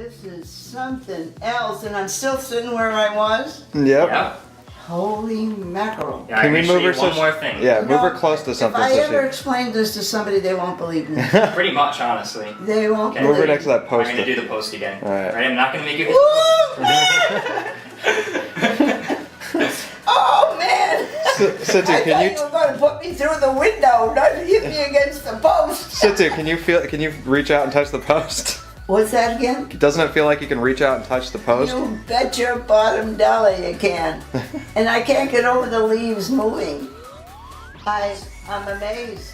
this is something else, and I'm still sitting where I was. Yep. Yeah. Holy mackerel. Yeah, Can we move her one more thing? Yeah, move her close to something. If I so ever she... explain this to somebody, they won't believe me. Pretty much, honestly. They won't Okay. Move her believe next to that I'm post. gonna do the post again. All right. I'm not gonna make you. Woo, man! Oh, man! Situ, I can thought you... you were going to put me through the window, not hit me against the post. Situ, can you reach out and touch the post? What's that again? Doesn't it feel like you can reach out and touch the post? You bet your bottom dollar you can. And I can't get over the leaves moving. I'm amazed.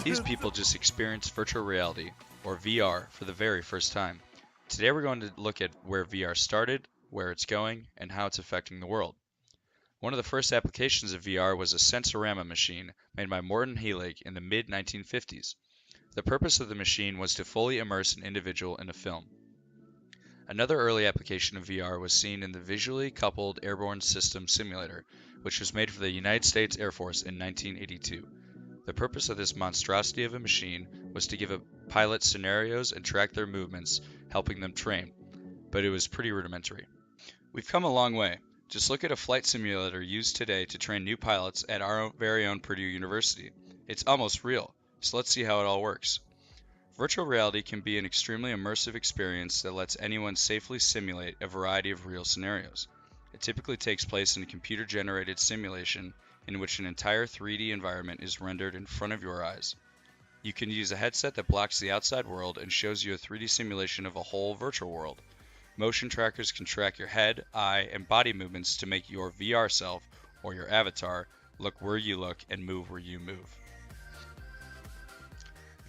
These people just experienced virtual reality, or VR, for the very first time. Today we're going to look at where VR started, where it's going, and how it's affecting the world. One of the first applications of VR was a Sensorama machine made by Morton Heilig in the mid-1950s. The purpose of the machine was to fully immerse an individual in a film. Another early application of VR was seen in the Visually Coupled Airborne System Simulator, which was made for the United States Air Force in 1982. The purpose of this monstrosity of a machine was to give a pilot scenarios and track their movements, helping them train, but it was pretty rudimentary. We've come a long way. Just look at a flight simulator used today to train new pilots at our very own Purdue University. It's almost real, so let's see how it all works. Virtual reality can be an extremely immersive experience that lets anyone safely simulate a variety of real scenarios. It typically takes place in a computer-generated simulation in which an entire 3D environment is rendered in front of your eyes. You can use a headset that blocks the outside world and shows you a 3D simulation of a whole virtual world. Motion trackers can track your head, eye, and body movements to make your VR self, or your avatar, look where you look and move where you move.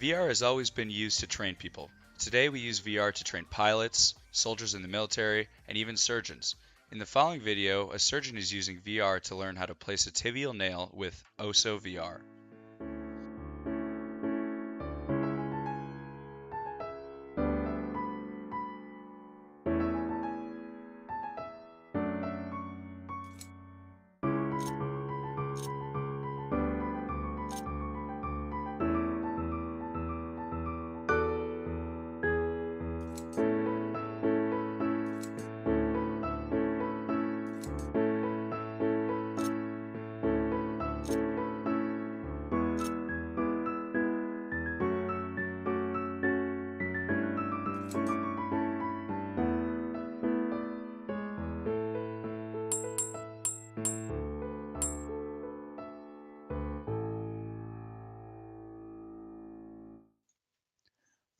VR has always been used to train people. Today we use VR to train pilots, soldiers in the military, and even surgeons. In the following video, a surgeon is using VR to learn how to place a tibial nail with OSO VR.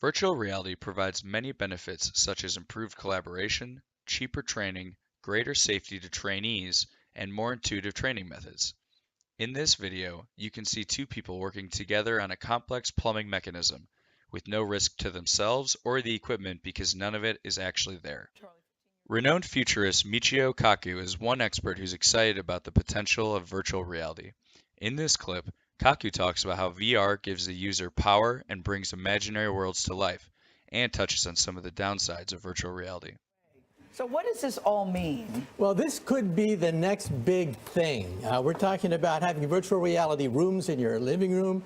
Virtual reality provides many benefits such as improved collaboration, cheaper training, greater safety to trainees, and more intuitive training methods. In this video, you can see two people working together on a complex plumbing mechanism, with no risk to themselves or the equipment because none of it is actually there. Renowned futurist Michio Kaku is one expert who's excited about the potential of virtual reality. In this clip, Kaku talks about how VR gives the user power and brings imaginary worlds to life, and touches on some of the downsides of virtual reality. So what does this all mean? Well, this could be the next big thing. We're talking about having virtual reality rooms in your living room,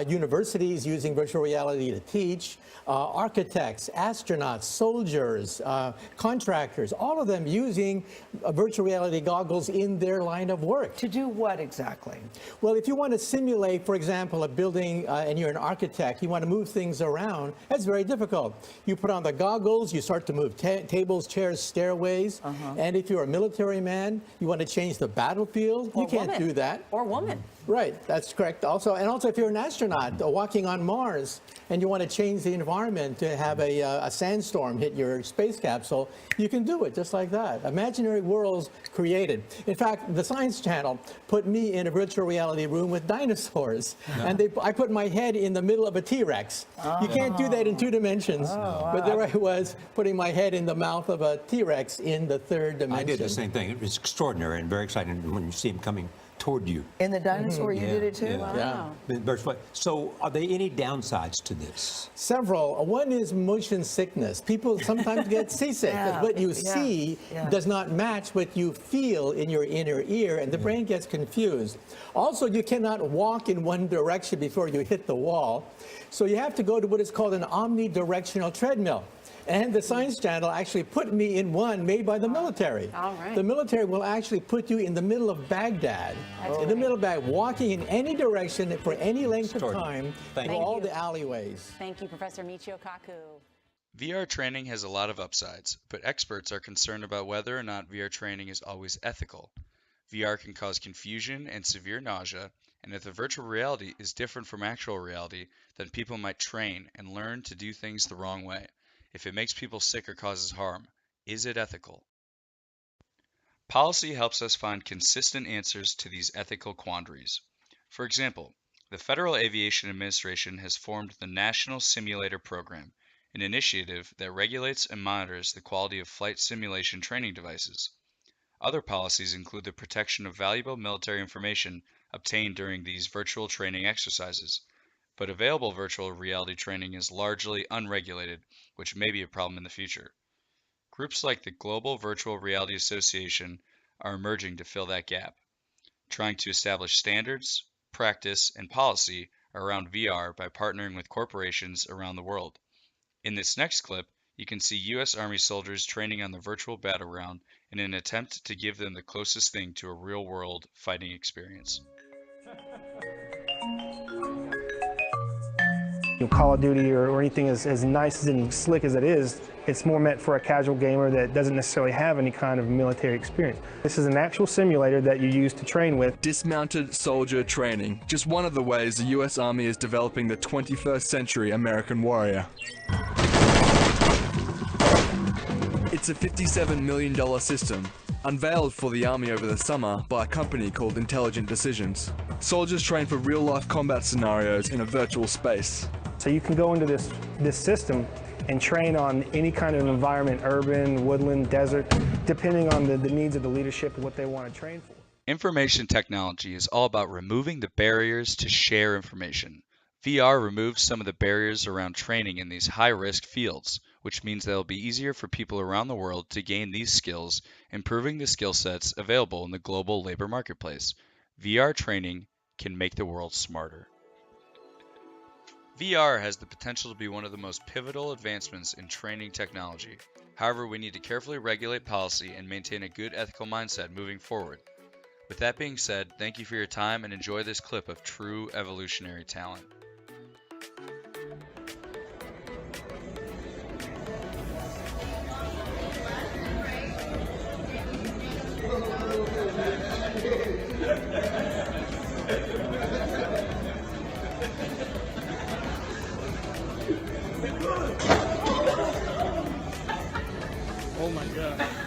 universities using virtual reality to teach, architects, astronauts, soldiers, contractors, all of them using virtual reality goggles in their line of work. To do what exactly? Well, if you want to simulate, for example, a building and you're an architect, you want to move things around, that's very difficult. You put on the goggles, you start to move tables, chairs, stairways, and if you're a military man, you want to change the battlefield, you can't do that. Or woman. Right, that's correct. Also, if you're an astronaut walking on Mars and you want to change the environment to have a sandstorm hit your space capsule, you can do it just like that. Imaginary worlds created. In fact, the Science Channel put me in a virtual reality room with dinosaurs, and I put my head in the middle of a T-Rex. You can't do that in 2 dimensions, but there I was putting my head in the mouth of a T-Rex in the 3rd dimension. I did the same thing. It was extraordinary and very exciting when you see him coming toward you. In the dinosaur, you did it too? Yeah. Wow. So are there any downsides to this? Several. One is motion sickness. People sometimes get seasick because what you see does not match what you feel in your inner ear, and the brain gets confused. Also, you cannot walk in one direction before you hit the wall. So you have to go to what is called an omnidirectional treadmill. And the Science Channel actually put me in one made by the military. All right. The military will actually put you in the middle of Baghdad, walking in any direction for any length of time through all the alleyways. Thank you, Professor Michio Kaku. VR training has a lot of upsides, but experts are concerned about whether or not VR training is always ethical. VR can cause confusion and severe nausea, and if the virtual reality is different from actual reality, then people might train and learn to do things the wrong way. If it makes people sick or causes harm, is it ethical? Policy helps us find consistent answers to these ethical quandaries. For example, the Federal Aviation Administration has formed the National Simulator Program, an initiative that regulates and monitors the quality of flight simulation training devices. Other policies include the protection of valuable military information obtained during these virtual training exercises. But available virtual reality training is largely unregulated, which may be a problem in the future. Groups like the Global Virtual Reality Association are emerging to fill that gap, trying to establish standards, practice, and policy around VR by partnering with corporations around the world. In this next clip, you can see U.S. Army soldiers training on the virtual battleground in an attempt to give them the closest thing to a real-world fighting experience. Call of Duty or anything as nice and slick as it is, it's more meant for a casual gamer that doesn't necessarily have any kind of military experience. This is an actual simulator that you use to train with. Dismounted soldier training, just one of the ways the US Army is developing the 21st century American warrior. It's a $57 million system, unveiled for the Army over the summer by a company called Intelligent Decisions. Soldiers train for real-life combat scenarios in a virtual space. So you can go into this system and train on any kind of environment, urban, woodland, desert, depending on the needs of the leadership and what they want to train for. Information technology is all about removing the barriers to share information. VR removes some of the barriers around training in these high-risk fields, which means that it'll be easier for people around the world to gain these skills, improving the skill sets available in the global labor marketplace. VR training can make the world smarter. VR has the potential to be one of the most pivotal advancements in training technology. However, we need to carefully regulate policy and maintain a good ethical mindset moving forward. With that being said, thank you for your time and enjoy this clip of true evolutionary talent. Oh my god.